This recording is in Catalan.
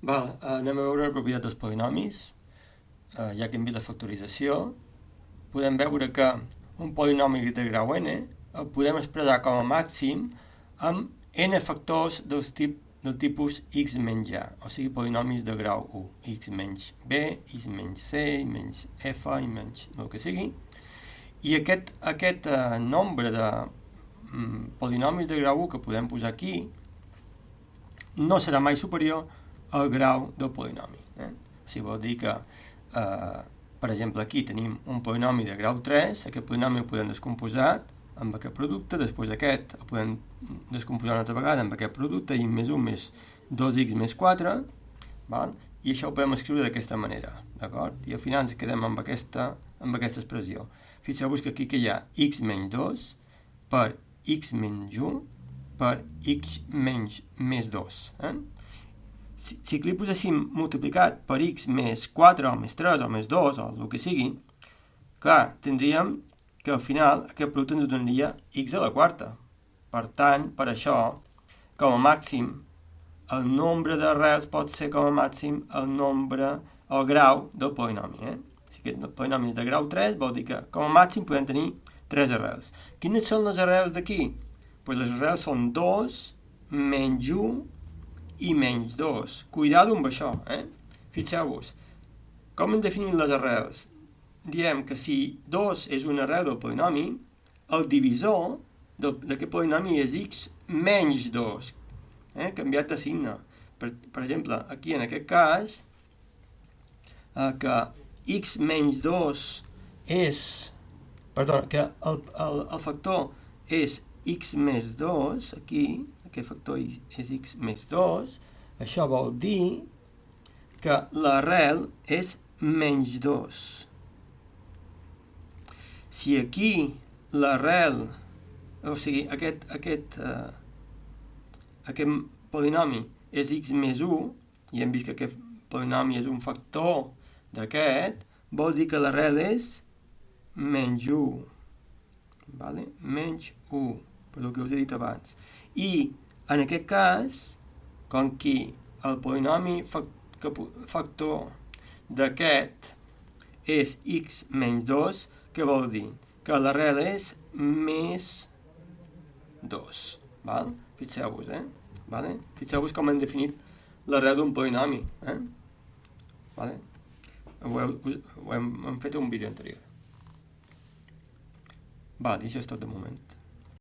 Anem a veure la propietat dels polinomis. Ja que hem vist la factorització, podem veure que un polinomi de grau n el podem expressar com a màxim amb n factors del tipus x menys a, o sigui, polinomis de grau 1, x menys b, x menys c, x menys f, i menys el que sigui. I aquest nombre de polinomis de grau 1 que podem posar aquí no serà mai superior al grau del polinomi. O sigui, vol dir que, per exemple, aquí tenim un polinomi de grau 3, aquest polinomi el podem descomposar amb aquest producte, després aquest el podem descomposar una altra vegada amb aquest producte, i més 1 més 2x més 4, val? I això ho podem escriure d'aquesta manera, d'acord? I al final ens quedem amb aquesta expressió. Fixeu-vos que aquí que hi ha x menys 2 per x menys 1 per x menys més 2. Si li poséssim multiplicat per x més 4 o més 3 o més 2 o el que sigui, clar, tindríem que al final aquest producte ens donaria x a la quarta. Per tant, per això, com a màxim, el nombre d'arrels pot ser com a màxim el grau del polinomi. Si aquest polinomi és de grau 3, vol dir que com a màxim podem tenir 3 arrels. Quines són les arrels d'aquí? Les arrels són 2, menys 1 i menys 2. Cuidado amb això. Fixeu-vos, com hem definit les arrels? Diem que si 2 és una arrel del polinomi, el divisor d'aquest polinomi és x menys 2, canviat de signe. Per exemple, aquí en aquest cas, que x menys 2 és... Perdó, que el factor és x més 2, aquí, aquest factor és x més 2, això vol dir que l'arrel és menys 2. Si aquí l'arrel, o sigui, aquest polinomi és x més 1, i hem vist que aquest polinomi és un factor d'aquest, vol dir que l'arrel és menys 1. Vale? Menys 1, per el que us he dit abans. I en aquest cas, com que el polinomi factor d'aquest és x menys 2, què vol dir? Que l'arrel és més 2. Val? Fixeu-vos, Vale? Fixeu-vos com hem definit l'arrel d'un polinomi. Vale? Hem fet un vídeo anterior. Vale, això és tot de moment.